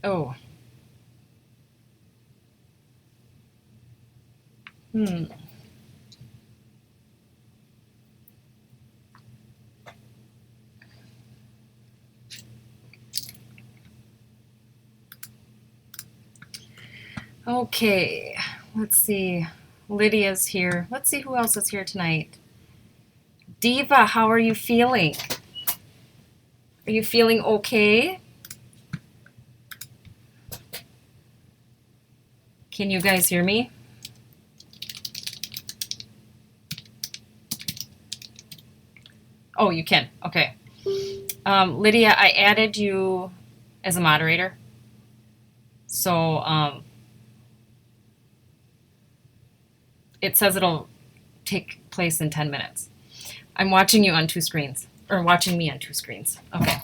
Oh. Hmm. Okay. Let's see. Lydia's here. Let's see who else is here tonight. Diva, how are you feeling? Are you feeling okay? Can you guys hear me? Oh, you can. Okay. Lydia, I added you as a moderator. So it says it'll take place in 10 minutes. I'm watching you on two screens, or watching me on two screens. Okay.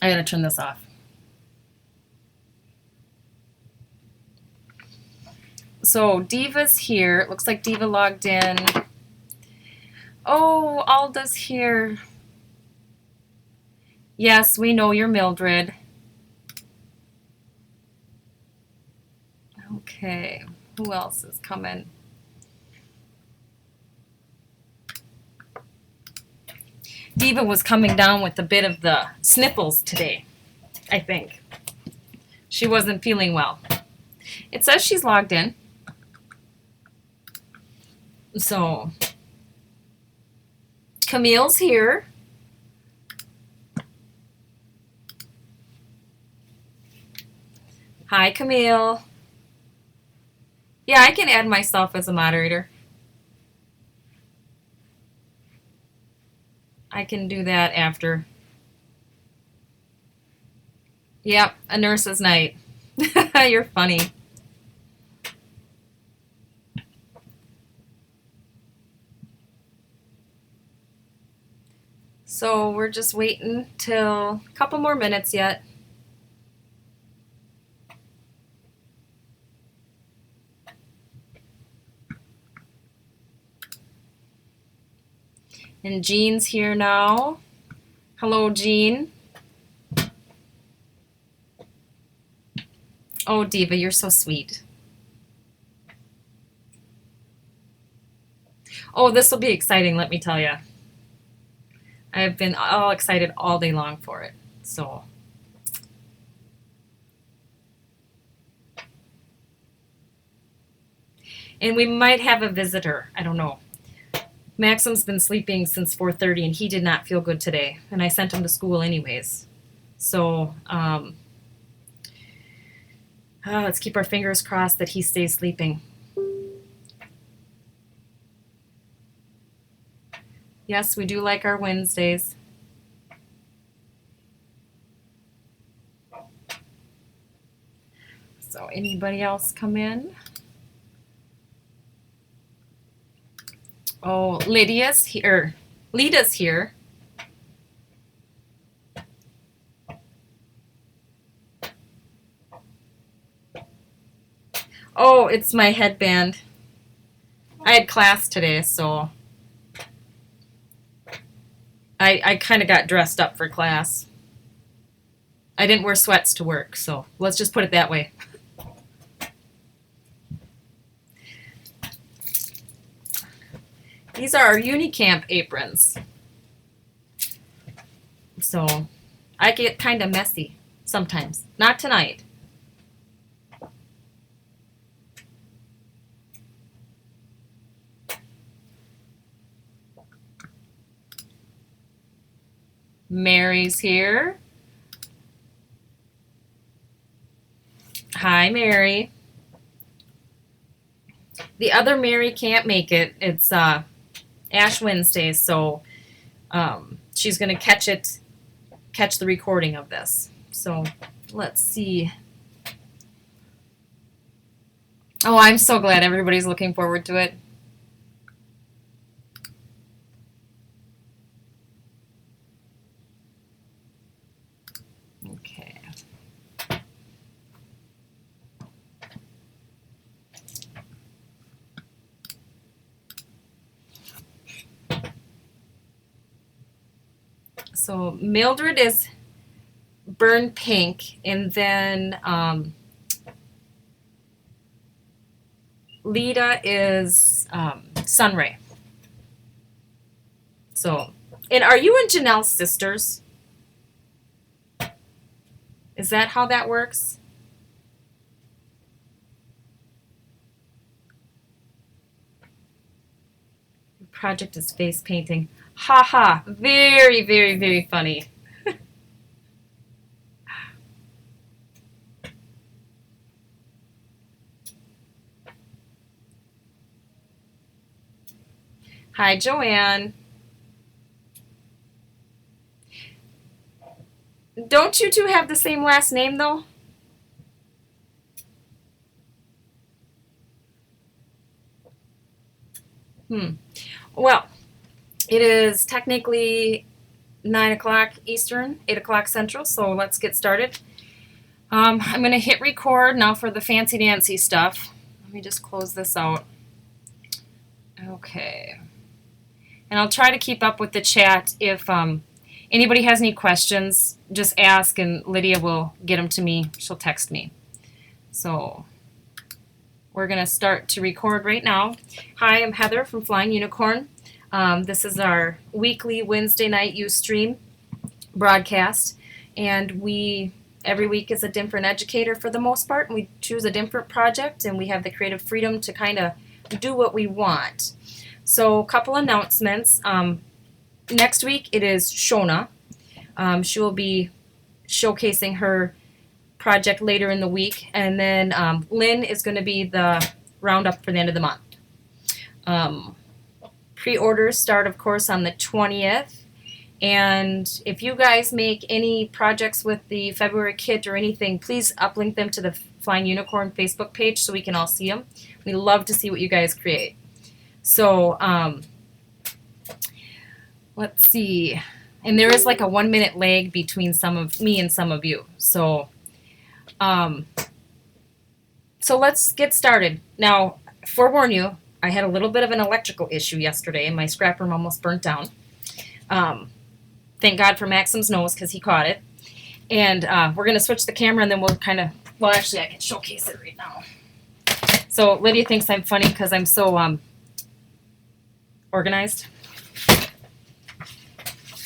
I gotta turn this off. So Diva's here. It looks like Diva logged in. Oh, Alda's here. Yes, we know you're Mildred. Okay. Who else is coming? Diva was coming down with a bit of the sniffles today, I think. She wasn't feeling well. It says she's logged in. So, Camille's here. Hi, Camille. Yeah, I can add myself as a moderator. I can do that after. Yep, a nurse's night. You're funny. So we're just waiting till a couple more minutes yet. And Jean's here now. Hello, Jean. Oh, Diva, you're so sweet. Oh, this will be exciting, let me tell you. I've been all excited all day long for it. So, and we might have a visitor. I don't know. Maxim's been sleeping since 4:30, and he did not feel good today. And I sent him to school anyways. So, let's keep our fingers crossed that he stays sleeping. Yes, we do like our Wednesdays. So, anybody else come in? Oh, Lydia's here. Lida's here. Oh, it's my headband. I had class today, so I kind of got dressed up for class. I didn't wear sweats to work, so let's just put it that way. These are our Unicamp aprons. So I get kind of messy sometimes. Not tonight. Mary's here. Hi, Mary. The other Mary can't make it. It's Ash Wednesday, so she's going to catch the recording of this. So let's see. Oh, I'm so glad everybody's looking forward to it. Okay. So Mildred is Burn Pink, and then Lita is Sunray. So, and are you and Janelle sisters? Is that how that works? The project is face painting. Ha ha. Very, very, very funny. Hi, Joanne. Don't you two have the same last name, though? Well, it is technically 9 o'clock Eastern, 8 o'clock Central, so let's get started. I'm going to hit record now for the fancy dancy stuff. Let me just close this out. Okay. And I'll try to keep up with the chat. If anybody has any questions, just ask, and Lydia will get them to me. She'll text me. So we're going to start to record right now. Hi, I'm Heather from Flying Unicorn. This is our weekly Wednesday night Ustream broadcast, and every week is a different educator for the most part, and we choose a different project, and we have the creative freedom to kind of do what we want. So a couple announcements. Next week it is Shona. She will be showcasing her project later in the week, and then Lynn is going to be the roundup for the end of the month. Pre-orders start, of course, on the 20th, and if you guys make any projects with the February kit or anything, please uplink them to the Flying Unicorn Facebook page so we can all see them. We love to see what you guys create. So let's see, and there is like a 1-minute lag between some of me and some of you. So let's get started. Now, forewarn you, I had a little bit of an electrical issue yesterday, and my scrap room almost burnt down. Thank God for Maxim's nose, because he caught it. And we're going to switch the camera, and then we'll kind of, well, actually, I can showcase it right now. So Lydia thinks I'm funny because I'm so organized.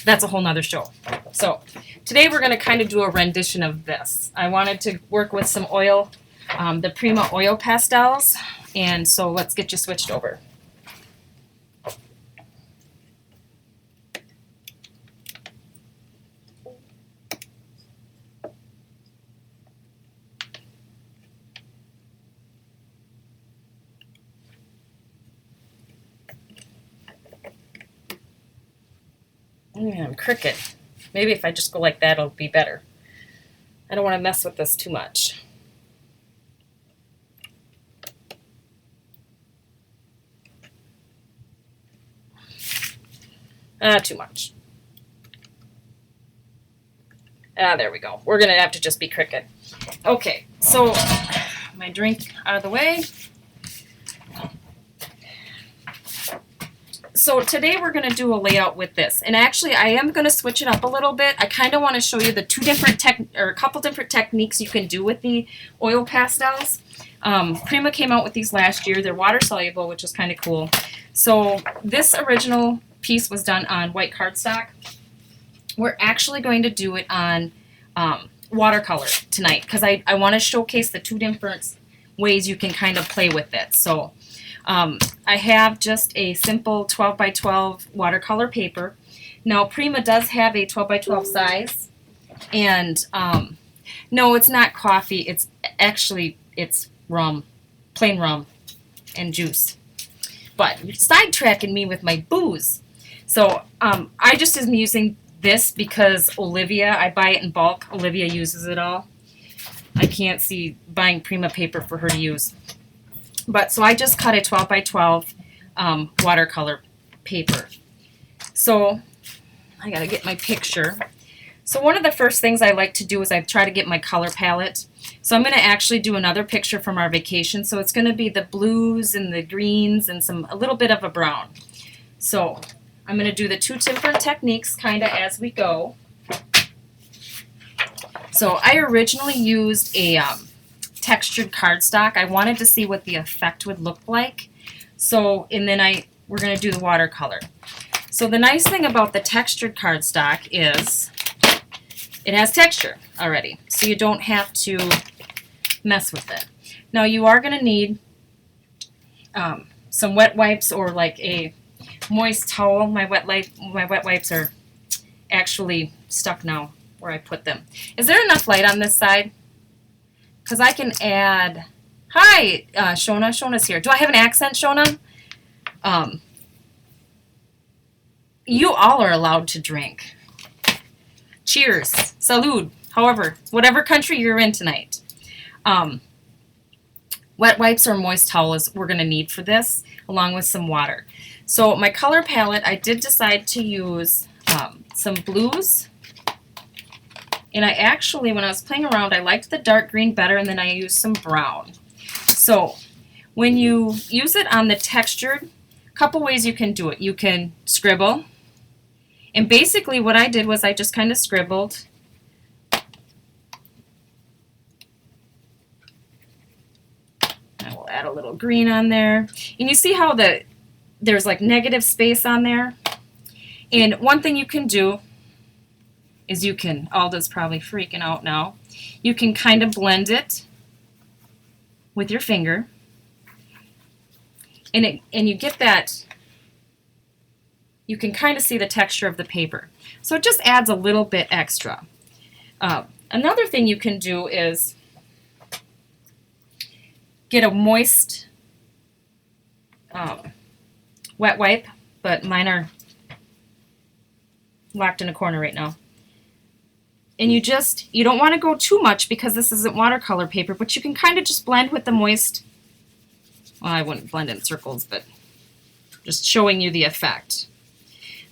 That's a whole nother show. So today we're going to kind of do a rendition of this. I wanted to work with some oil, the Prima Oil Pastels, and so let's get you switched over. I'm crooked. Maybe if I just go like that, it'll be better. I don't want to mess with this too much. Too much. There we go. We're going to have to just be crooked. Okay, so my drink out of the way. So today we're going to do a layout with this, and actually I am going to switch it up a little bit. I kind of want to show you the a couple different techniques you can do with the oil pastels. Prima came out with these last year. They're water soluble, which is kind of cool. So this original piece was done on white cardstock. We're actually going to do it on watercolor tonight because I want to showcase the two different ways you can kind of play with it. So I have just a simple 12 by 12 watercolor paper. Now Prima does have a 12 by 12 size, and no, it's not coffee. It's rum, plain rum and juice. But you're sidetracking me with my booze. So I just am using this because Olivia, I buy it in bulk. Olivia uses it all. I can't see buying Prima paper for her to use. But so I just cut a 12 by 12 watercolor paper. So I gotta get my picture. So one of the first things I like to do is I try to get my color palette. So I'm going to actually do another picture from our vacation. So it's going to be the blues and the greens and a little bit of a brown. So I'm going to do the two different techniques kind of as we go. So I originally used a textured cardstock. I wanted to see what the effect would look like. So, and then we're going to do the watercolor. So the nice thing about the textured cardstock is it has texture already, so you don't have to mess with it. Now you are going to need some wet wipes or like a moist towel. My wet wipes are actually stuck now where I put them. Is there enough light on this side? Because I can add... Hi, Shona. Shona's here. Do I have an accent, Shona? You all are allowed to drink. Cheers. Salud. However, whatever country you're in tonight. Wet wipes or moist towels we're going to need for this, along with some water. So my color palette, I did decide to use some blues. And I actually, when I was playing around, I liked the dark green better, and then I used some brown. So when you use it on the textured, a couple ways you can do it. You can scribble. And basically what I did was I just kind of scribbled. I will add a little green on there. And you see how there's like negative space on there? And one thing you can do is you can, Alda's probably freaking out now, you can kind of blend it with your finger. And you get that, you can kind of see the texture of the paper. So it just adds a little bit extra. Another thing you can do is get a moist wet wipe, but mine are locked in a corner right now. And you don't want to go too much because this isn't watercolor paper, but you can kind of just blend with the moist. Well, I wouldn't blend in circles, but just showing you the effect.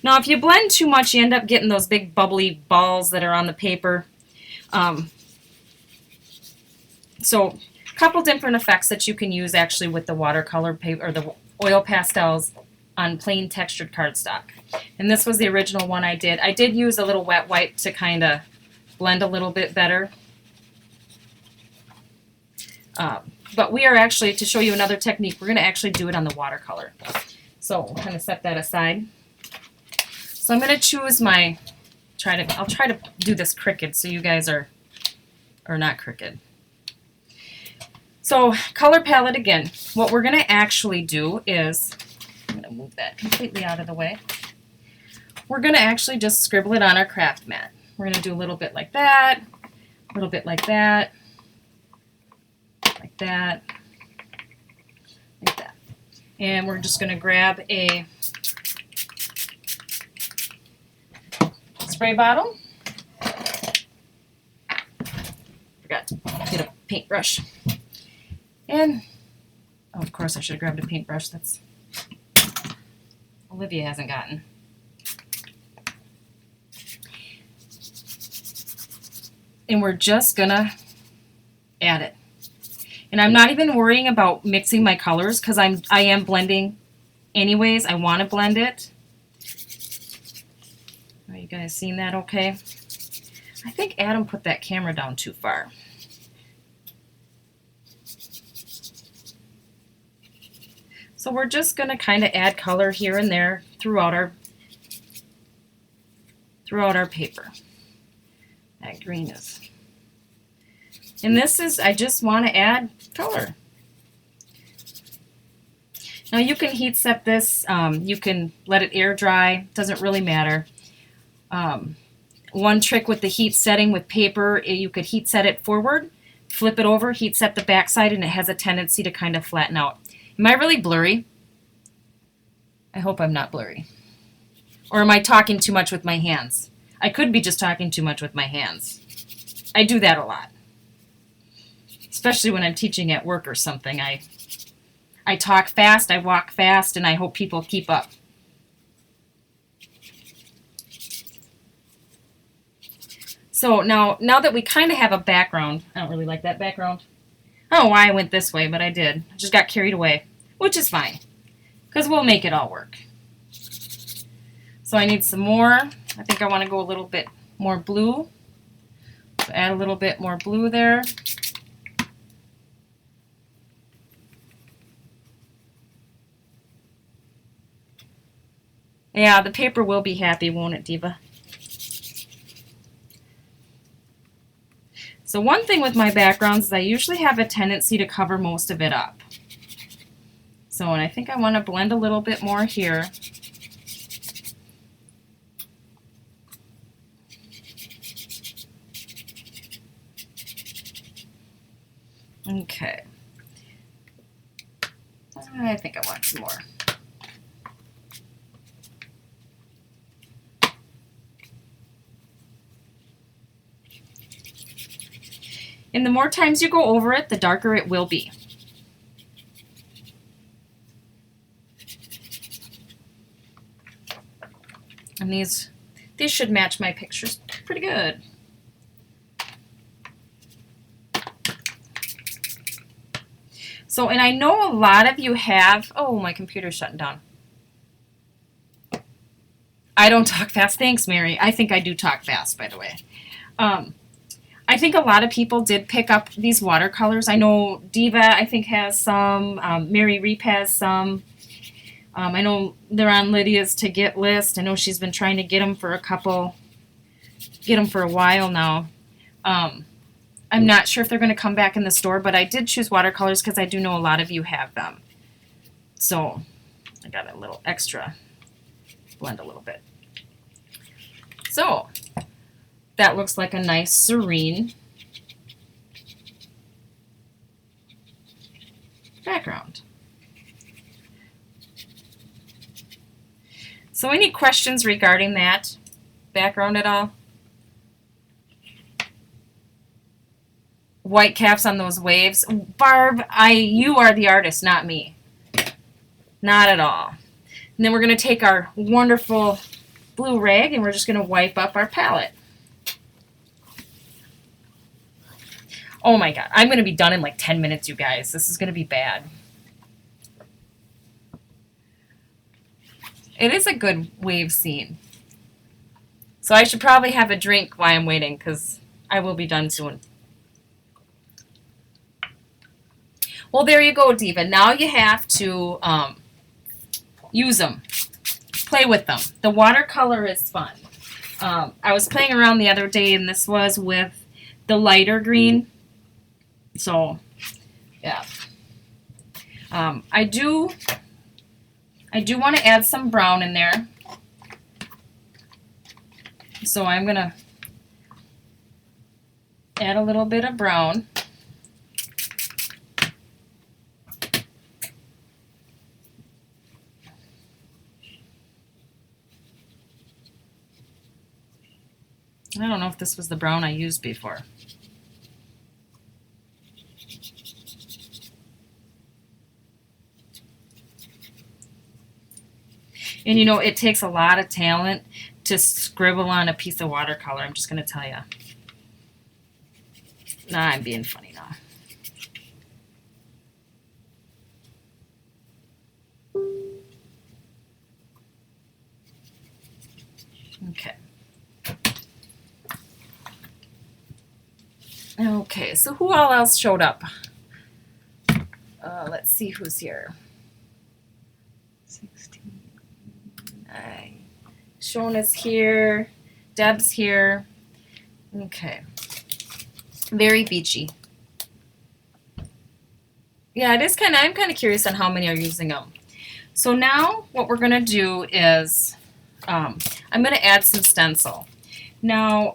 Now, if you blend too much, you end up getting those big bubbly balls that are on the paper. So a couple different effects that you can use actually with the watercolor paper or the oil pastels on plain textured cardstock. And this was the original one I did. I did use a little wet wipe to kind of blend a little bit better. But we are actually, to show you another technique, we're going to actually do it on the watercolor. So we'll kind of set that aside. So I'm going to choose my, I'll try to do this crooked so you guys are not crooked. So color palette again, what we're going to actually do is, I'm going to move that completely out of the way. We're going to actually just scribble it on our craft mat. We're going to do a little bit like that, a little bit like that, like that, like that. And we're just going to grab a spray bottle. Forgot to get a paintbrush. And, oh, of course I should have grabbed a paintbrush. That's Olivia hasn't gotten. And we're just gonna add it. And I'm not even worrying about mixing my colors because I am blending anyways. I want to blend it. Are you guys seeing that okay? I think Adam put that camera down too far. So we're just going to kind of add color here and there throughout our paper. That green is. And this is, I just want to add color. Now you can heat set this, you can let it air dry, doesn't really matter. One trick with the heat setting with paper, you could heat set it forward, flip it over, heat set the back side, and it has a tendency to kind of flatten out. Am I really blurry? I hope I'm not blurry. Or am I talking too much with my hands? I could be just talking too much with my hands. I do that a lot. Especially when I'm teaching at work or something. I talk fast, I walk fast, and I hope people keep up. So now that we kind of have a background, I don't really like that background. I don't know why I went this way, but I did. I just got carried away, which is fine, because we'll make it all work. So I need some more. I think I want to go a little bit more blue. So add a little bit more blue there. Yeah, the paper will be happy, won't it, Diva? So one thing with my backgrounds is I usually have a tendency to cover most of it up. So, and I think I want to blend a little bit more here. Okay. I think I want some more. And the more times you go over it, the darker it will be. And these should match my pictures pretty good. So, and I know a lot of you have, oh, my computer's shutting down. I don't talk fast. Thanks, Mary. I think I do talk fast, by the way. I think a lot of people did pick up these watercolors. I know Diva, I think, has some. Mary Reap has some. I know they're on Lydia's to get list. I know she's been trying to get them for a while now. I'm not sure if they're going to come back in the store, but I did choose watercolors because I do know a lot of you have them. So I got a little extra, blend a little bit. So that looks like a nice serene background. So any questions regarding that background at all? White caps on those waves. Barb, you are the artist, not me. Not at all. And then we're going to take our wonderful blue rag and we're just going to wipe up our palette. Oh my god, I'm going to be done in like 10 minutes, you guys. This is going to be bad. It is a good wave scene. So I should probably have a drink while I'm waiting because I will be done soon. Well, there you go, Diva. Now you have to use them. Play with them. The watercolor is fun. I was playing around the other day, and this was with the lighter green. So, yeah. I do want to add some brown in there. So I'm going to add a little bit of brown. I don't know if this was the brown I used before. And you know, it takes a lot of talent to scribble on a piece of watercolor, I'm just going to tell you. Nah, I'm being funny now. Okay. Okay, so who all else showed up? Let's see who's here. 16. Shona's here. Deb's here. Okay. Very beachy. Yeah, it is kind of, I'm kind of curious on how many are using them. So now what we're going to do is I'm going to add some stencil. Now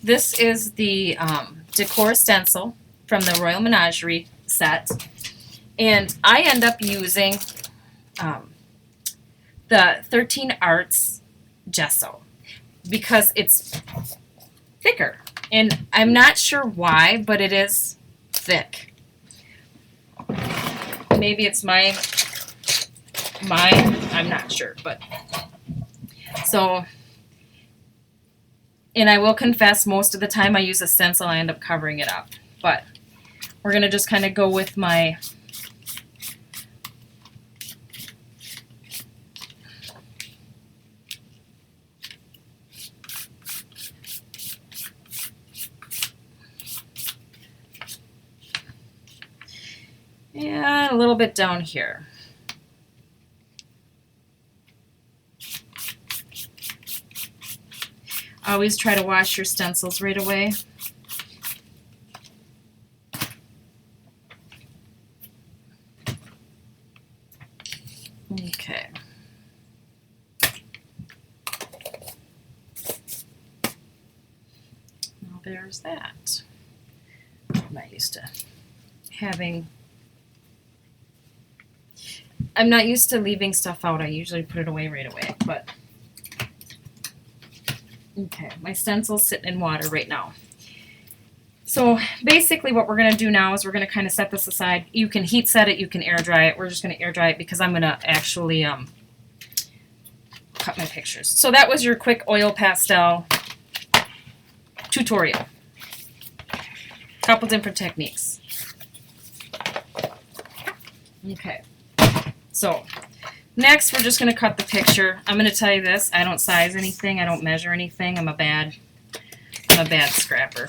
this is the decor stencil from the Royal Menagerie set, and I end up using the 13 Arts gesso because it's thicker, and I'm not sure why, but it is thick. Maybe it's mine, I'm not sure, but so. And I will confess, most of the time I use a stencil, I end up covering it up. But we're going to just kind of go with my and a little bit down here. Always try to wash your stencils right away. Okay. Well, there's that. I'm not used to I'm not used to leaving stuff out. I usually put it away right away, but okay, my stencil's sitting in water right now. So basically what we're going to do now is we're going to kind of set this aside. You can heat set it, you can air dry it. We're just going to air dry it because I'm going to actually cut my pictures. So that was your quick oil pastel tutorial. Couple different techniques. Okay. So next we're just going to cut the picture. I'm going to tell you this, I don't size anything, I don't measure anything. I'm a bad scrapper.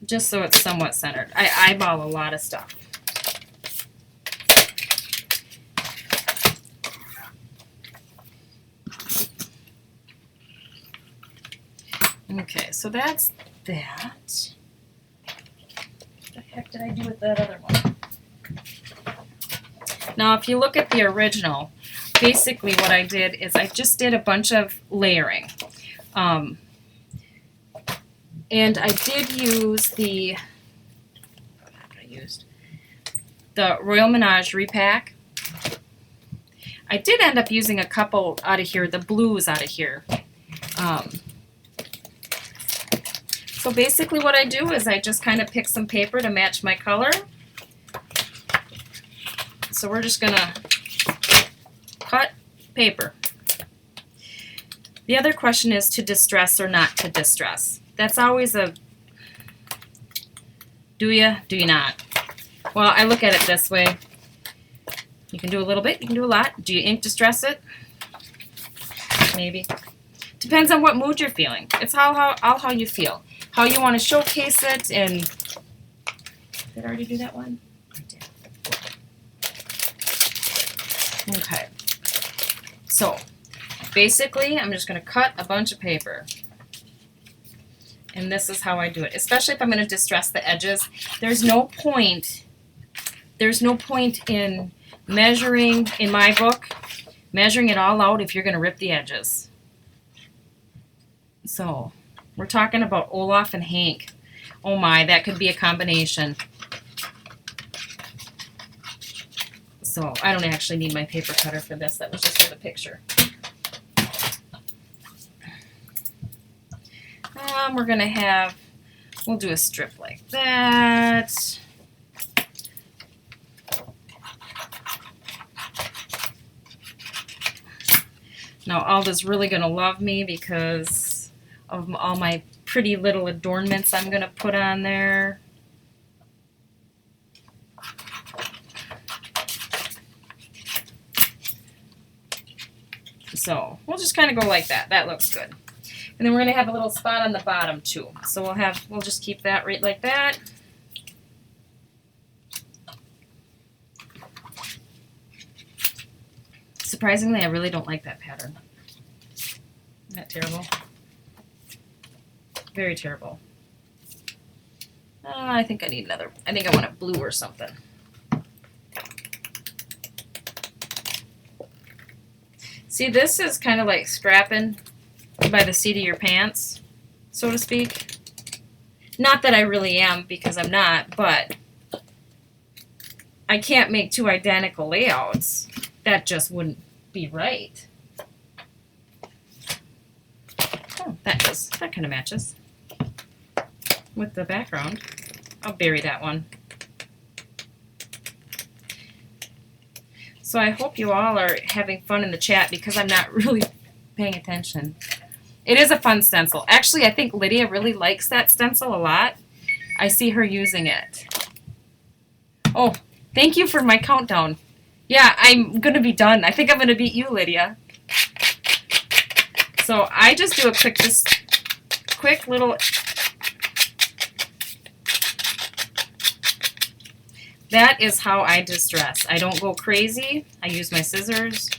Just so it's somewhat centered. I eyeball a lot of stuff. Okay, so that's that. What the heck did I do with that other one? Now, if you look at the original, basically what I did is I just did a bunch of layering. And I did use the Royal Menagerie pack. I did end up using a couple out of here, the blues out of here. So basically what I do is I just kind of pick some paper to match my color. So we're just going to cut paper. The other question is to distress or not to distress. That's always a, do you not? Well, I look at it this way. You can do a little bit, you can do a lot. Do you ink distress it? Maybe. Depends on what mood you're feeling. It's all how you feel. How you want to showcase it, and did I already do that one? I did. Okay. So basically I'm just going to cut a bunch of paper. And this is how I do it, especially if I'm going to distress the edges. There's no point in measuring, in my book, measuring it all out if you're going to rip the edges. So we're talking about Olaf and Hank. Oh my, that could be a combination. So I don't actually need my paper cutter for this. That was just for the picture. We're going to we'll do a strip like that. Now Alda's really going to love me because of all my pretty little adornments I'm going to put on there. So we'll just kind of go like that. That looks good. And then we're going to have a little spot on the bottom too. So we'll just keep that right like that. Surprisingly, I really don't like that pattern. Isn't that terrible? Very terrible. I think I need another. I think I want a blue or something. See, this is kind of like scrapping by the seat of your pants, so to speak. Not that I really am, because I'm not, but I can't make two identical layouts. That just wouldn't be right. Oh, that kind of matches with the background. I'll bury that one. So I hope you all are having fun in the chat because I'm not really paying attention. It is a fun stencil. Actually, I think Lydia really likes that stencil a lot. I see her using it. Oh, thank you for my countdown. Yeah, I'm going to be done. I think I'm going to beat you, Lydia. So I just do a quick little that is how I distress. I don't go crazy. I use my scissors.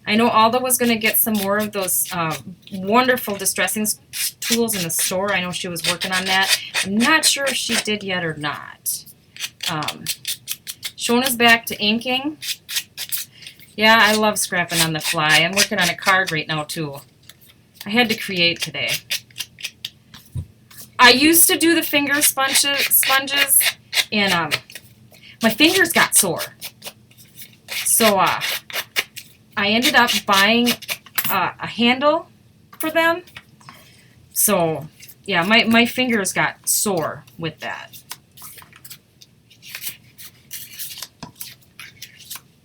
I know Alda was going to get some more of those wonderful distressing tools in the store. I know she was working on that. I'm not sure if she did yet or not. Shona's back to inking. Yeah, I love scrapping on the fly. I'm working on a card right now, too. I had to create today. I used to do the finger sponges, and my fingers got sore. So I ended up buying a handle for them. So, yeah, my fingers got sore with that.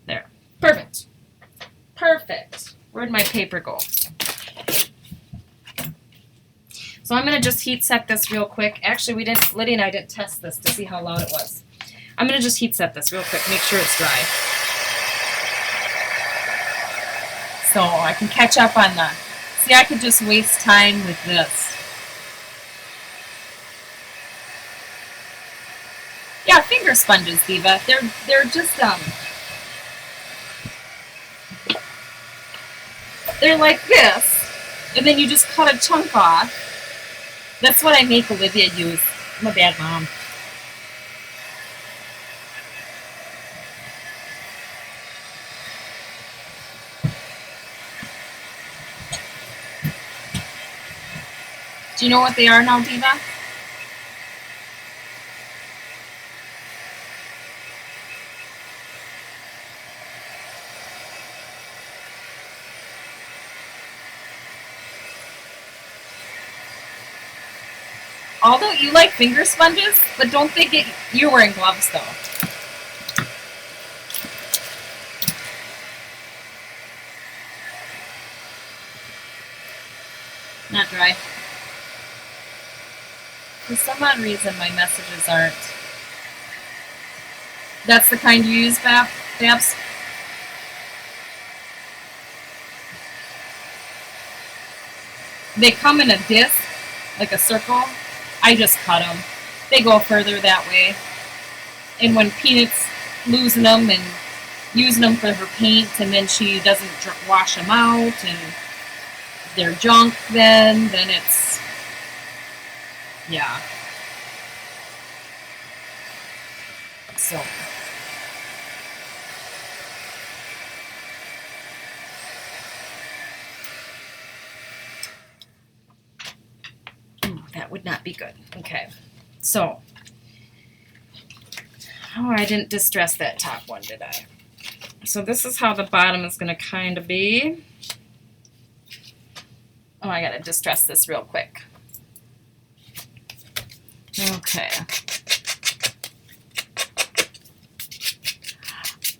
There. Perfect. Perfect. Where'd my paper go? So I'm going to just heat set this real quick. Actually, Lydia and I didn't test this to see how loud it was. I'm going to just heat set this real quick, make sure it's dry. So I can catch up on the... See, I could just waste time with this. Yeah, finger sponges, Diva. They're just, they're like this, and then you just cut a chunk off. That's what I make Olivia use. I'm a bad mom. Do you know what they are now, Diva? Although you like finger sponges, but don't think you're wearing gloves though. Not dry. For some odd reason, my messages aren't. That's the kind you use, Babs? They come in a disc, like a circle. I just cut them. They go further that way. And when Peanut's losing them and using them for her paint, and then she doesn't wash them out, and they're junk, then it's, yeah. So. That would not be good. Okay, so, oh, I didn't distress that top one, did I? So this is how the bottom is going to kind of be. Oh, I got to distress this real quick. Okay.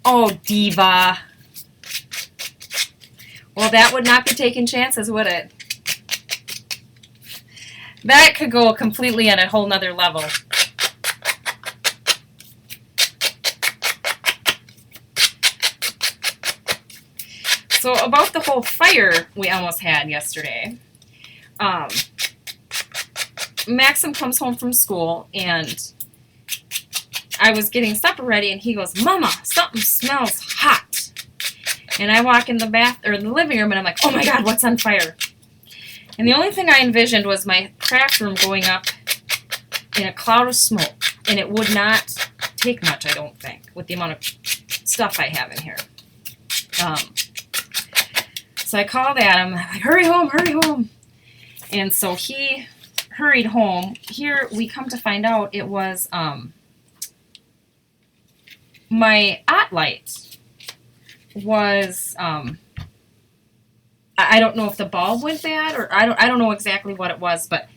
Oh, Diva. Well, that would not be taking chances, would it? That could go completely on a whole nother level. So about the whole fire we almost had yesterday, Maxim comes home from school, and I was getting supper ready, and he goes, "Mama, something smells hot." And I walk in the the living room, and I'm like, "Oh my God, what's on fire?" And the only thing I envisioned was my craft room going up in a cloud of smoke. And it would not take much, I don't think, with the amount of stuff I have in here. So I called Adam, like, hurry home. And so he hurried home. Here we come to find out it was my OT light was... I don't know if the bulb went bad, or I don't know exactly what it was, but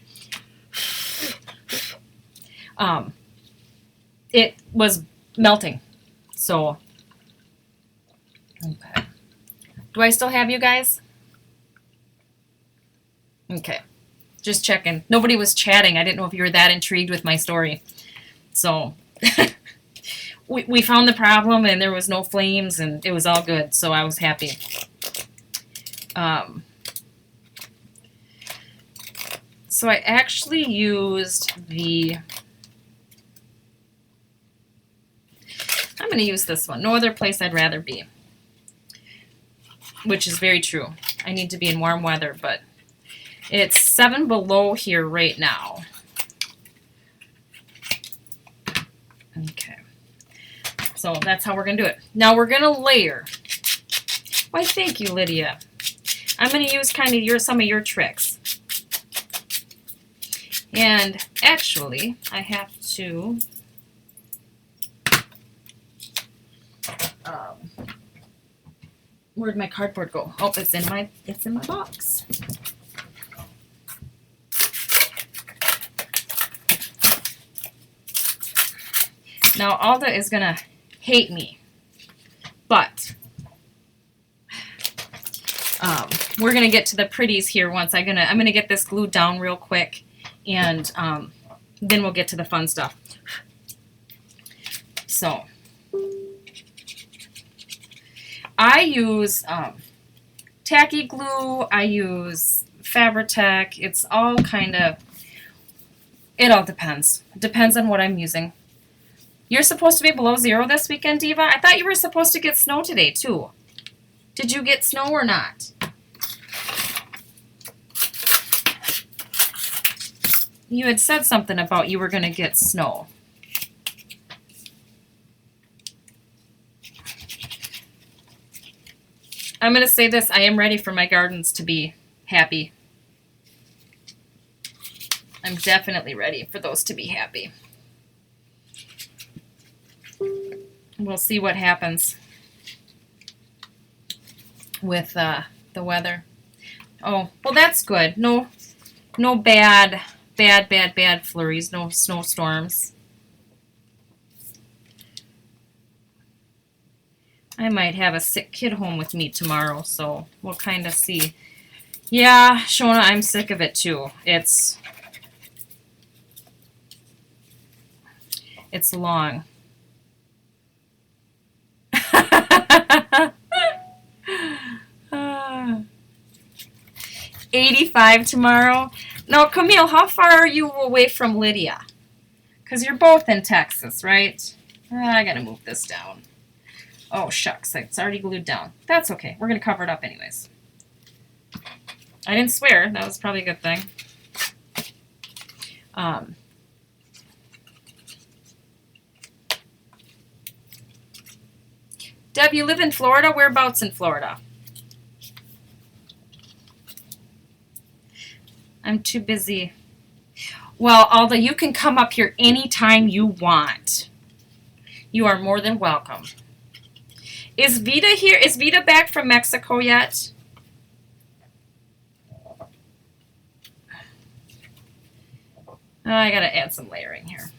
it was melting. So, okay. Do I still have you guys? Okay. Just checking. Nobody was chatting. I didn't know if you were that intrigued with my story. So, we found the problem, and there was no flames, and it was all good, so I was happy. So I actually used the going to use this one. No other place I'd rather be. Which is very true. I need to be in warm weather, but it's 7 below here right now. Okay. So that's how we're going to do it. Now we're going to layer. Why, thank you, Lydia. I'm going to use kind of some of your tricks. And actually, I have to where'd my cardboard go? Oh, it's in my box. Now Alda is gonna hate me, but we're gonna get to the pretties here once. I'm gonna get this glued down real quick, and then we'll get to the fun stuff. So I use tacky glue. I use Fabri-Tac. It's all kind of. It all depends. It depends on what I'm using. You're supposed to be below 0 this weekend, Diva? I thought you were supposed to get snow today, too. Did you get snow or not? You had said something about you were going to get snow. I'm going to say this. I am ready for my gardens to be happy. I'm definitely ready for those to be happy. We'll see what happens with the weather. Oh, well, that's good. No bad flurries. No snowstorms. I might have a sick kid home with me tomorrow, so we'll kind of see. Yeah, Shona, I'm sick of it too. It's long. 85 tomorrow. Now, Camille, how far are you away from Lydia? Because you're both in Texas, right? I gotta move this down. Oh, shucks. It's already glued down. That's okay. We're gonna cover it up anyways. I didn't swear. That was probably a good thing. Deb, you live in Florida? Whereabouts in Florida? I'm too busy. Well, Alda, you can come up here anytime you want. You are more than welcome. Is Vita here? Is Vita back from Mexico yet? I gotta add some layering here.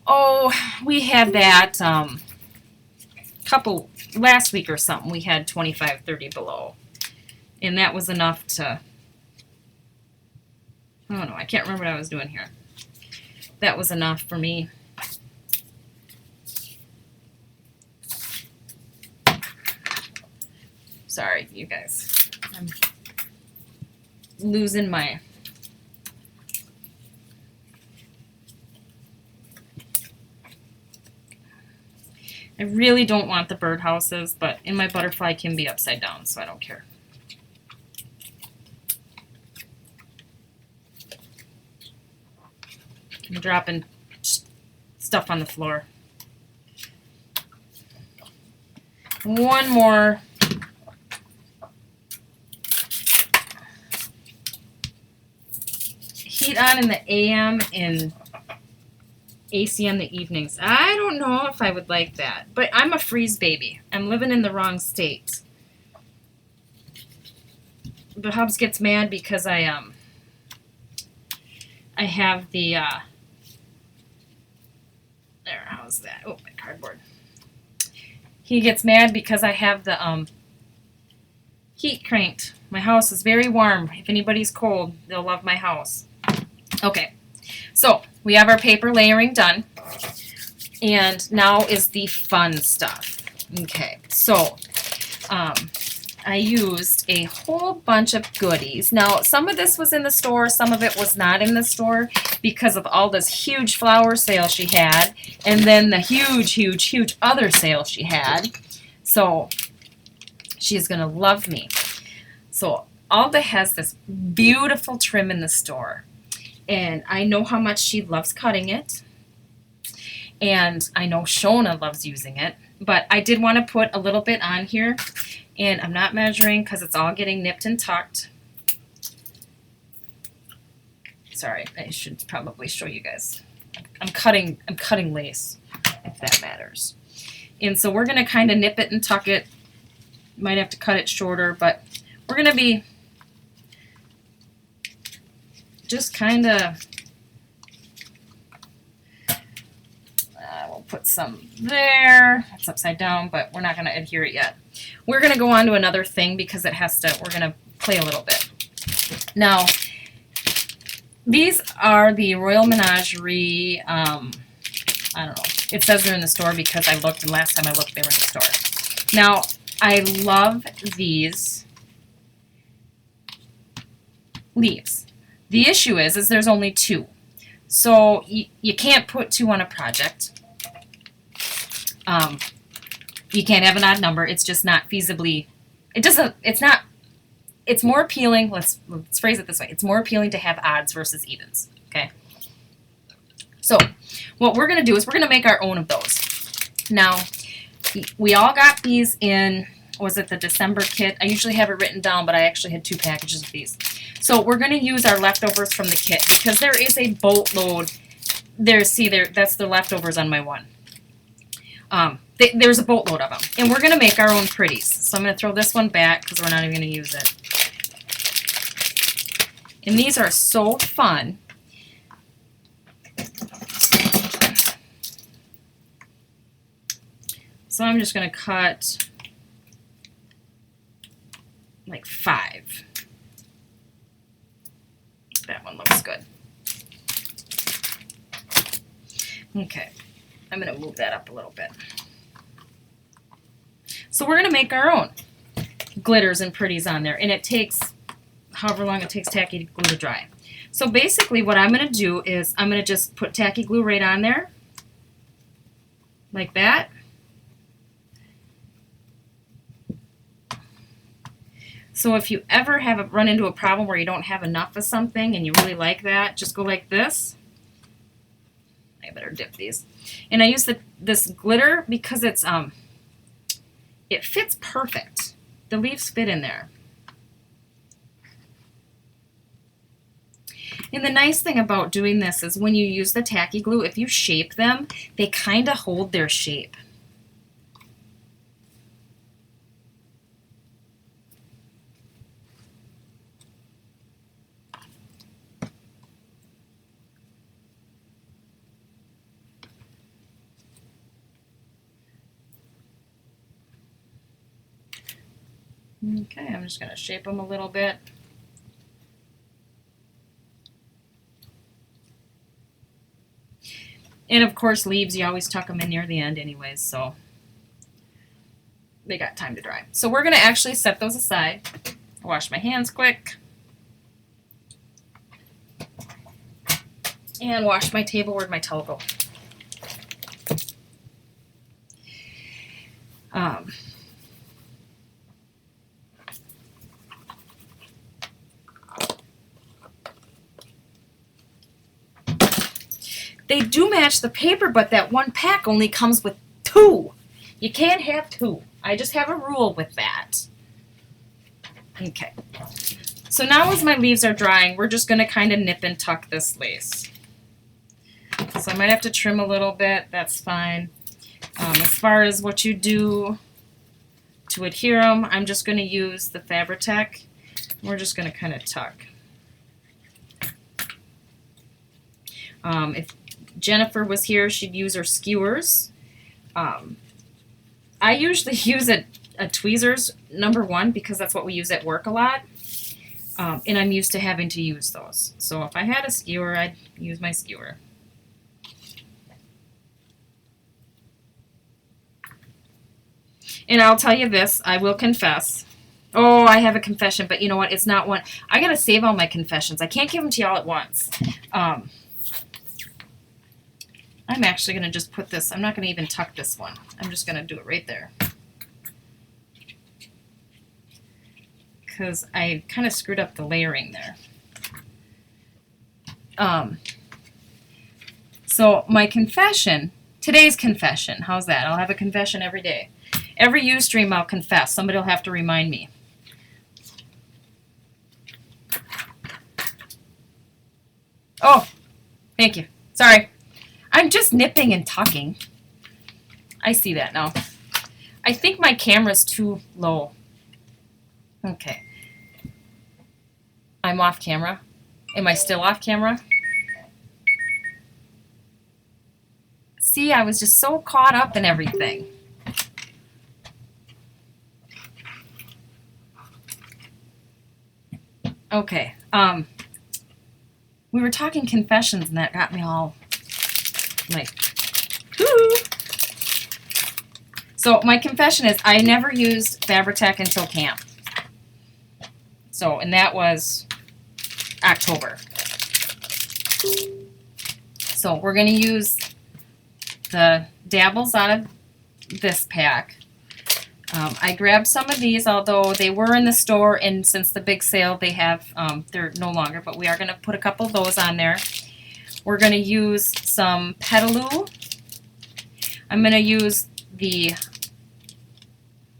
Oh, we had that couple last week or something. We had 25, 30 below. And that was enough to, I don't know, I can't remember what I was doing here. That was enough for me. Sorry, you guys. I'm losing my... I really don't want the birdhouses, but in my butterfly can be upside down, so I don't care. I'm dropping stuff on the floor. One more. Heat on in the AM and AC in the evenings. I don't know if I would like that, but I'm a freeze baby. I'm living in the wrong state. But Hubs gets mad because I have the there, how's that? Oh, my cardboard. He gets mad because I have the heat cranked. My house is very warm. If anybody's cold, they'll love my house. Okay. So, we have our paper layering done, and now is the fun stuff. Okay, so I used a whole bunch of goodies. Now, some of this was in the store, some of it was not in the store because of all this huge flower sale she had, and then the huge other sale she had. So she's gonna love me. So Alda has this beautiful trim in the store, and I know how much she loves cutting it, and I know Shona loves using it, but I did want to put a little bit on here, and I'm not measuring because it's all getting nipped and tucked. Sorry, I should probably show you guys. I'm cutting lace, if that matters. And so we're gonna kind of nip it and tuck it. Might have to cut it shorter, but we're gonna be just kind of, we'll put some there. It's upside down, but we're not gonna adhere it yet. We're gonna go on to another thing because it has to, we're gonna play a little bit. Now, these are the Royal Menagerie, I don't know. It says they're in the store because I looked, and last time I looked, they were in the store. Now, I love these leaves. The issue is there's only 2. So you can't put 2 on a project. You can't have an odd number. It's just not feasibly, it's more appealing, let's phrase it this way. It's more appealing to have odds versus evens, okay? So what we're going to do is we're going to make our own of those. Now, we all got these in, was it the December kit? I usually have it written down, but I actually had 2 packages of these. So we're going to use our leftovers from the kit because there is a boatload. That's the leftovers on my one. There's a boatload of them. And we're going to make our own pretties. So I'm going to throw this one back because we're not even going to use it. And these are so fun. So I'm just going to cut like 5. That one looks good. Okay, I'm going to move that up a little bit. So we're going to make our own glitters and pretties on there, and it takes however long it takes tacky glue to dry. So basically what I'm going to do is I'm going to just put tacky glue right on there, like that. So if you ever run into a problem where you don't have enough of something and you really like that, just go like this. I better dip these. And I use this glitter because it fits perfect. The leaves fit in there. And the nice thing about doing this is when you use the tacky glue, if you shape them, they kind of hold their shape. Okay, I'm just going to shape them a little bit. And of course, leaves, you always tuck them in near the end anyways, so they got time to dry. So we're going to actually set those aside. Wash my hands quick. And wash my table. Where'd my towel go? They do match the paper, but that one pack only comes with 2. You can't have 2. I just have a rule with that. Okay. So now as my leaves are drying, we're just going to kind of nip and tuck this lace. So I might have to trim a little bit. That's fine. As far as what you do to adhere them, I'm just going to use the Fabri-Tac. We're just going to kind of tuck. If Jennifer was here, she'd use her skewers. I usually use a tweezers #1 because that's what we use at work a lot. And I'm used to having to use those. So if I had a skewer, I'd use my skewer. And I'll tell you this, I will confess, Oh, I have a confession, but you know what? It's not one. I gotta save all my confessions. I can't give them to y'all at once. I'm actually gonna just put this. I'm not gonna even tuck this one. I'm just gonna do it right there because I kind of screwed up the layering there. So my confession, today's confession. How's that? I'll have a confession every day. Every Ustream I'll confess. Somebody will have to remind me. Oh, thank you. Sorry. I'm just nipping and tucking. I see that now. I think my camera's too low. Okay. I'm off camera. Am I still off camera? See, I was just so caught up in everything. Okay. We were talking confessions, and that got me all like, whoo. So my confession is I never used Fabri-Tac until camp. So, and that was October. So we're going to use the dabbles out of this pack. I grabbed some of these, although they were in the store, and since the big sale, they have, they're no longer, but we are going to put a couple of those on there. We're going to use some Petaloo. I'm going to use the,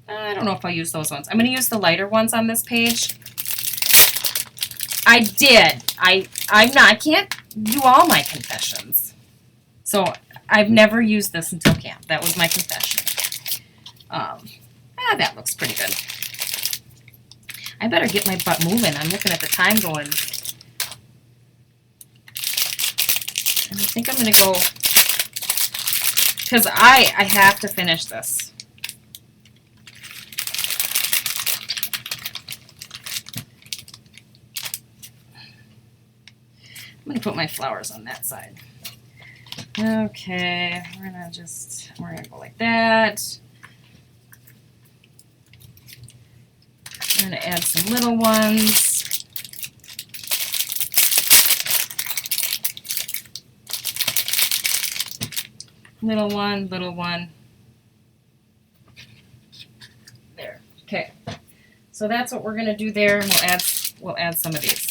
I don't know if I'll use those ones. I'm going to use the lighter ones on this page. I did. I can't do all my confessions. So I've never used this until camp. That was my confession. That looks pretty good. I better get my butt moving. I'm looking at the time going. And I think I'm going to go, because I have to finish this. I'm going to put my flowers on that side. Okay, we're going to go like that. I'm going to add some little ones. Little one, little one. There. Okay. So that's what we're going to do there, and we'll add some of these.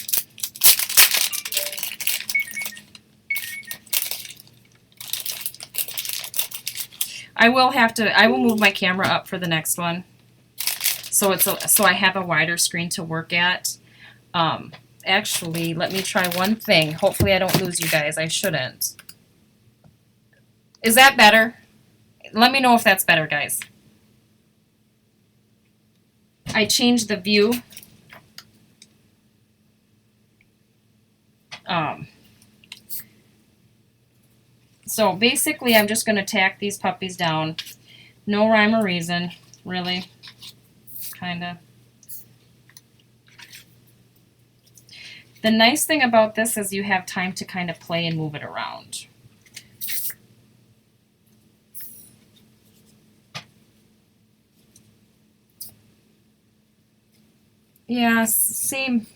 I will move my camera up for the next one. So I have a wider screen to work at. Actually, let me try one thing. Hopefully I don't lose you guys. I shouldn't. Is that better? Let me know if that's better, guys. I changed the view. So basically I'm just going to tack these puppies down. No rhyme or reason, really. Kinda. The nice thing about this is you have time to kind of play and move it around. Yeah, same.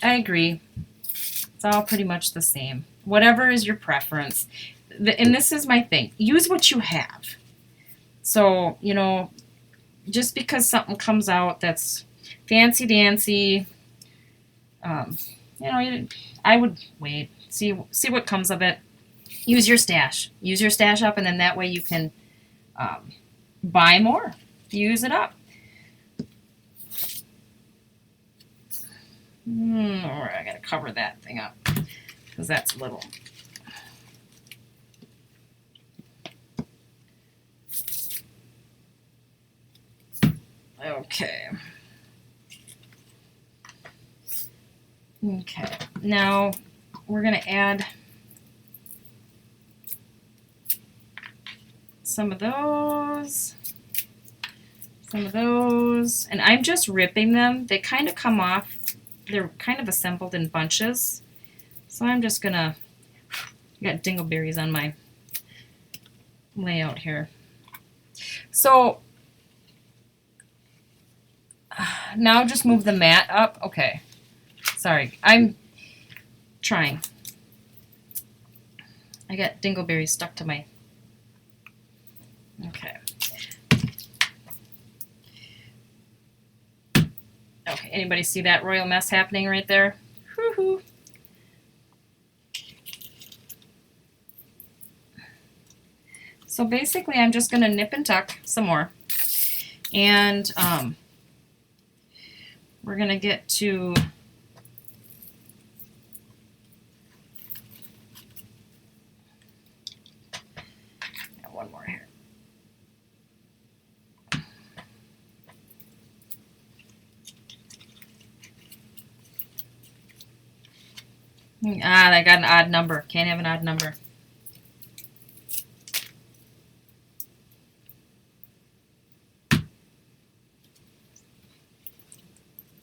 I agree. It's all pretty much the same. Whatever is your preference. And this is my thing. Use what you have. So, you know, just because something comes out that's fancy-dancy, you know, I would wait, see what comes of it. Use your stash. Use your stash up, and then that way you can buy more. Use it up. Or I gotta cover that thing up because that's little. Okay. Okay. Now we're gonna add some of those, and I'm just ripping them. They kind of come off. They're kind of assembled in bunches. So I'm just gonna, I got dingleberries on my layout here. So Now just move the mat up. Okay. Sorry, I'm trying. I got dingleberries stuck to my... Okay. Okay, anybody see that royal mess happening right there? Woo-hoo. So basically I'm just going to nip and tuck some more. And we're going to get to... one more here. I got an odd number. Can't have an odd number.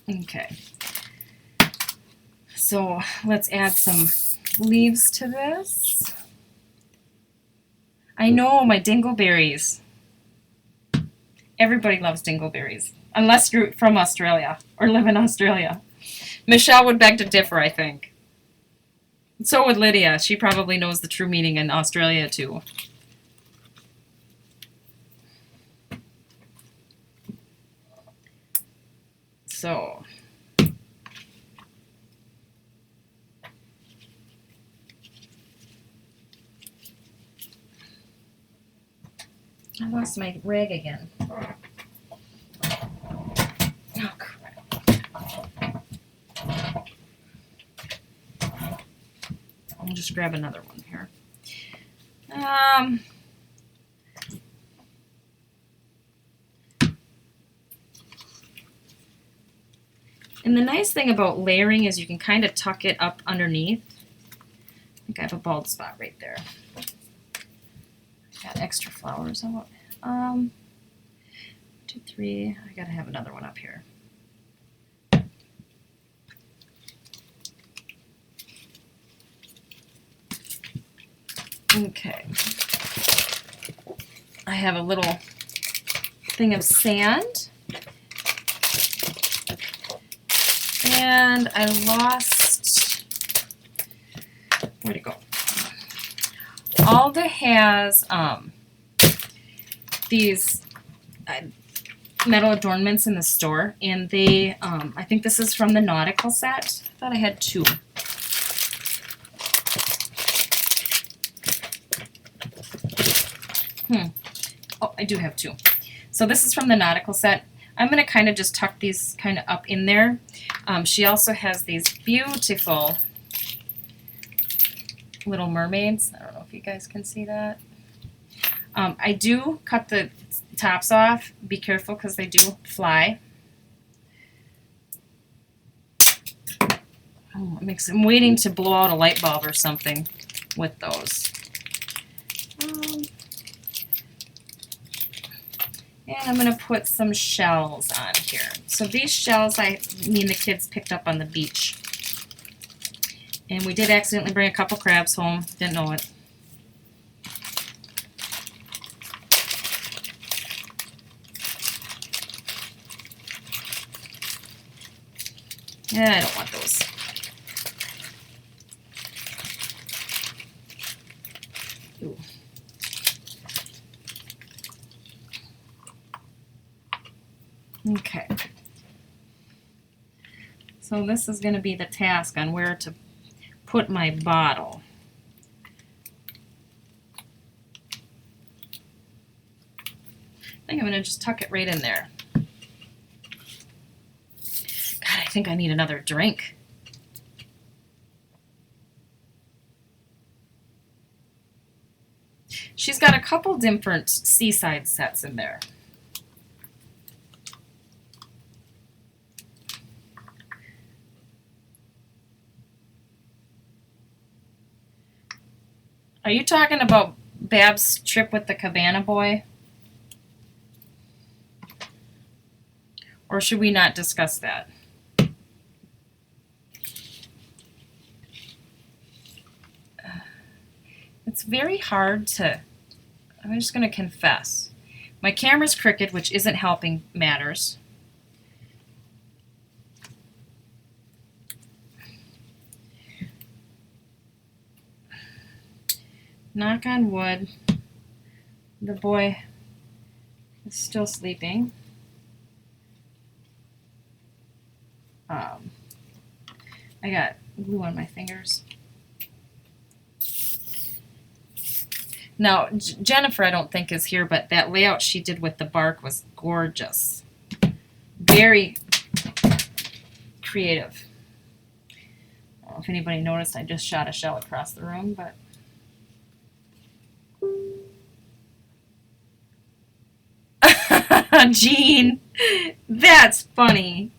Okay. So let's add some leaves to this. I know, my dingleberries. Everybody loves dingleberries, unless you're from Australia or live in Australia. Michelle would beg to differ, I think. So would Lydia. She probably knows the true meaning in Australia, too. So... I lost my rag again. Oh, crap. I'll just grab another one here. And the nice thing about layering is you can kind of tuck it up underneath. I think I have a bald spot right there. Got extra flowers out. 2, 3. I gotta have another one up here. Okay. I have a little thing of sand. And I lost... Where'd it go? Alda has these metal adornments in the store, and they, I think this is from the nautical set. I thought I had 2. Oh, I do have 2. So this is from the nautical set. I'm going to kind of just tuck these kind of up in there. She also has these beautiful little mermaids. I don't know if you guys can see that. I do cut the tops off. Be careful because they do fly. Oh, I'm waiting to blow out a light bulb or something with those. And I'm going to put some shells on here. So these shells me and the kids picked up on the beach. And we did accidentally bring a couple crabs home. Didn't know it. Yeah, I don't want those. Ooh. Okay. So this is going to be the task on where to put my bottle. I think I'm going to just tuck it right in there. God, I think I need another drink. She's got a couple different seaside sets in there. Are you talking about Bab's trip with the Cabana Boy? Or should we not discuss that? It's very hard to... I'm just going to confess. My camera's crooked, which isn't helping matters. knock on wood, the boy is still sleeping. I got glue on my fingers. Now, Jennifer, I don't think is here, but that layout she did with the bark was gorgeous. Very creative. I don't know if anybody noticed, I just shot a shell across the room, but Jean, that's funny.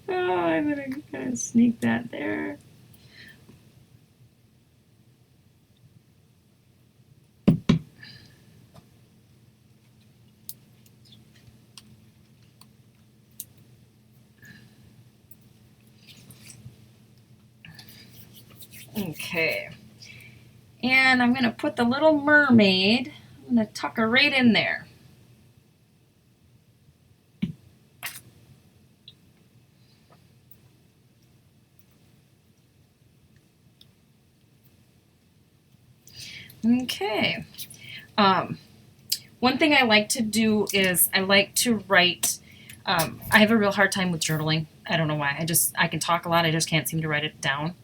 Oh, I'm gonna kind of sneak that there. Okay. And I'm going to put the little mermaid, I'm going to tuck her right in there. Okay. One thing I like to do is I like to write. I have a real hard time with journaling. I don't know why. I can talk a lot. I just can't seem to write it down.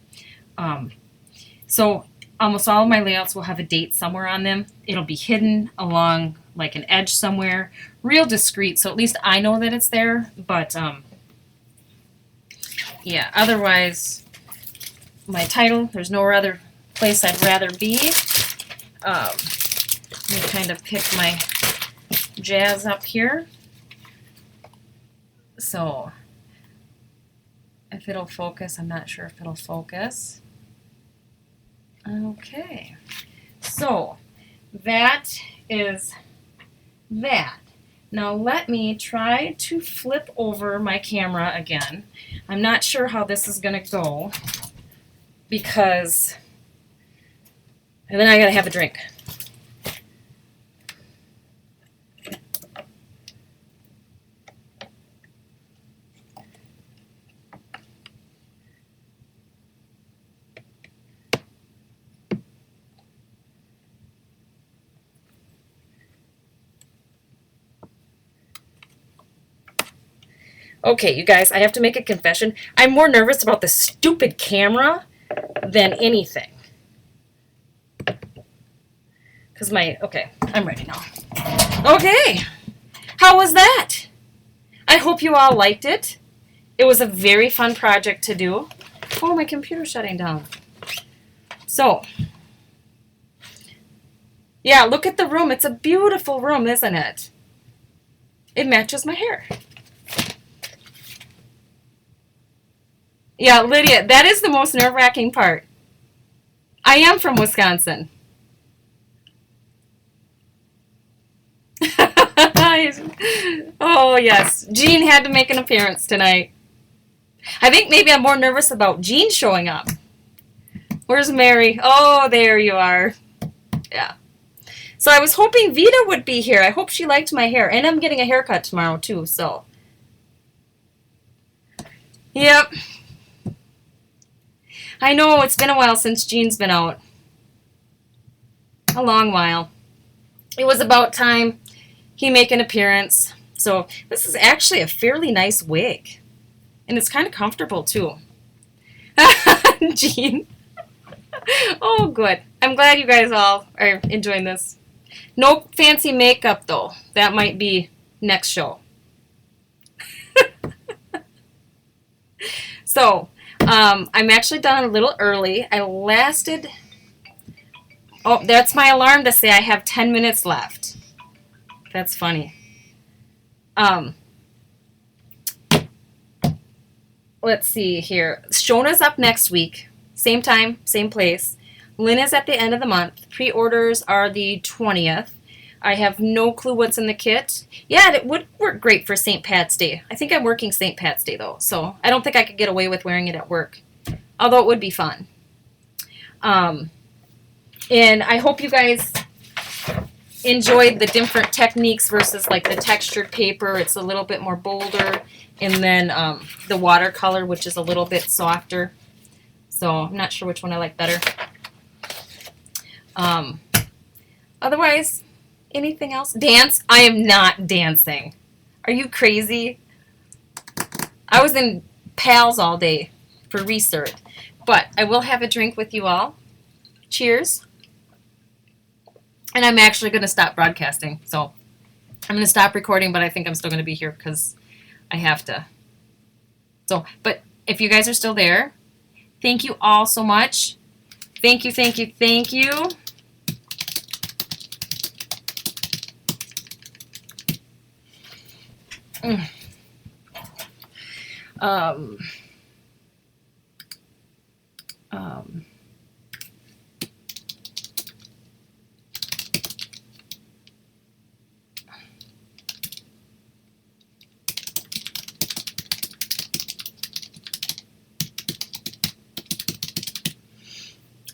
So almost all of my layouts will have a date somewhere on them. It'll be hidden along like an edge somewhere, real discreet. So at least I know that it's there. But yeah, otherwise, my title, there's no other place I'd rather be. Let me kind of pick my jazz up here. So if it'll focus, I'm not sure if it'll focus. Okay, so that is that. Now let me try to flip over my camera again. I'm not sure how this is going to go because, and then I got to have a drink. Okay, you guys, I have to make a confession. I'm more nervous about the stupid camera than anything. Because okay, I'm ready now. Okay, how was that? I hope you all liked it. It was a very fun project to do. Oh, my computer's shutting down. So, yeah, look at the room. It's a beautiful room, isn't it? It matches my hair. Yeah, Lydia, that is the most nerve-wracking part. I am from Wisconsin. Oh, yes. Jean had to make an appearance tonight. I think maybe I'm more nervous about Jean showing up. Where's Mary? Oh, there you are. Yeah. So I was hoping Vita would be here. I hope she liked my hair. And I'm getting a haircut tomorrow, too, so. Yep. I know, it's been a while since Jean's been out. A long while. It was about time he make an appearance. So this is actually a fairly nice wig. And it's kind of comfortable, too. Jean. Oh, good. I'm glad you guys all are enjoying this. No fancy makeup, though. That might be next show. So, I'm actually done a little early. I lasted... Oh, that's my alarm to say I have 10 minutes left. That's funny. Let's see here. Shona's up next week. Same time, same place. Lynn is at the end of the month. Pre-orders are the 20th. I have no clue what's in the kit. Yeah, it would work great for St. Pat's Day. I think I'm working St. Pat's Day, though, so I don't think I could get away with wearing it at work, although it would be fun. And I hope you guys enjoyed the different techniques versus like the textured paper. It's a little bit more bolder, and then the watercolor, which is a little bit softer. So I'm not sure which one I like better. Otherwise, anything else? Dance? I am not dancing. Are you crazy? I was in Pals all day for research. But I will have a drink with you all. Cheers. And I'm actually going to stop broadcasting. So I'm going to stop recording, but I think I'm still going to be here because I have to. So, but if you guys are still there, thank you all so much. Thank you, thank you, thank you.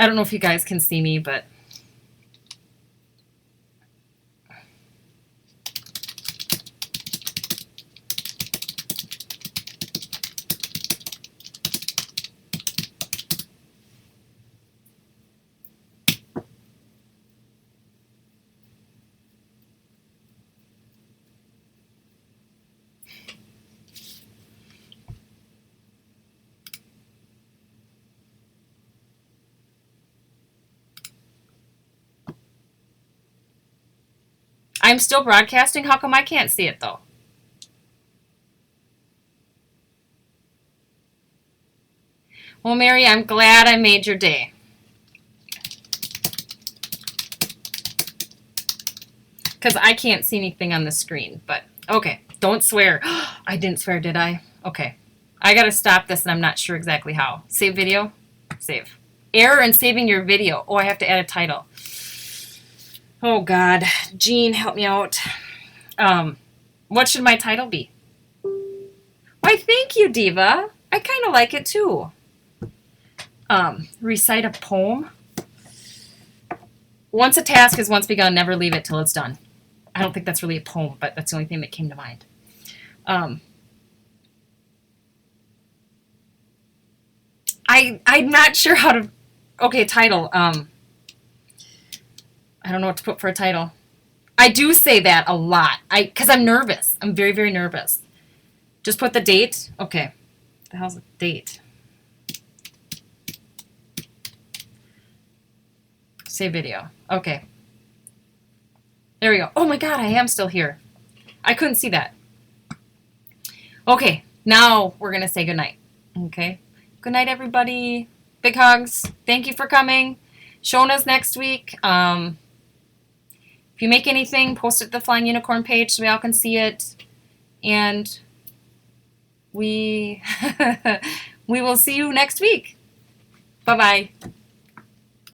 I don't know if you guys can see me, but I'm still broadcasting. How come I can't see it, though? Well, Mary, I'm glad I made your day. Because I can't see anything on the screen. But, okay. Don't swear. I didn't swear, did I? Okay. I got to stop this, and I'm not sure exactly how. Save video? Save. Error in saving your video. Oh, I have to add a title. Oh, God. Jean, help me out. What should my title be? Why, thank you, Diva. I kind of like it, too. Recite a poem. Once a task is once begun, never leave it till it's done. I don't think that's really a poem, but that's the only thing that came to mind. I'm not sure how to... Okay, title. I don't know what to put for a title. I do say that a lot. Because I'm nervous. I'm very, very nervous. Just put the date. Okay. What the hell's the date? Save video. Okay. There we go. Oh my God, I am still here. I couldn't see that. Okay, now we're going to say goodnight. Okay. Good night, everybody. Big hugs. Thank you for coming. Showing us next week. If you make anything, post it to the Flying Unicorn page so we all can see it. And we will see you next week. Bye-bye.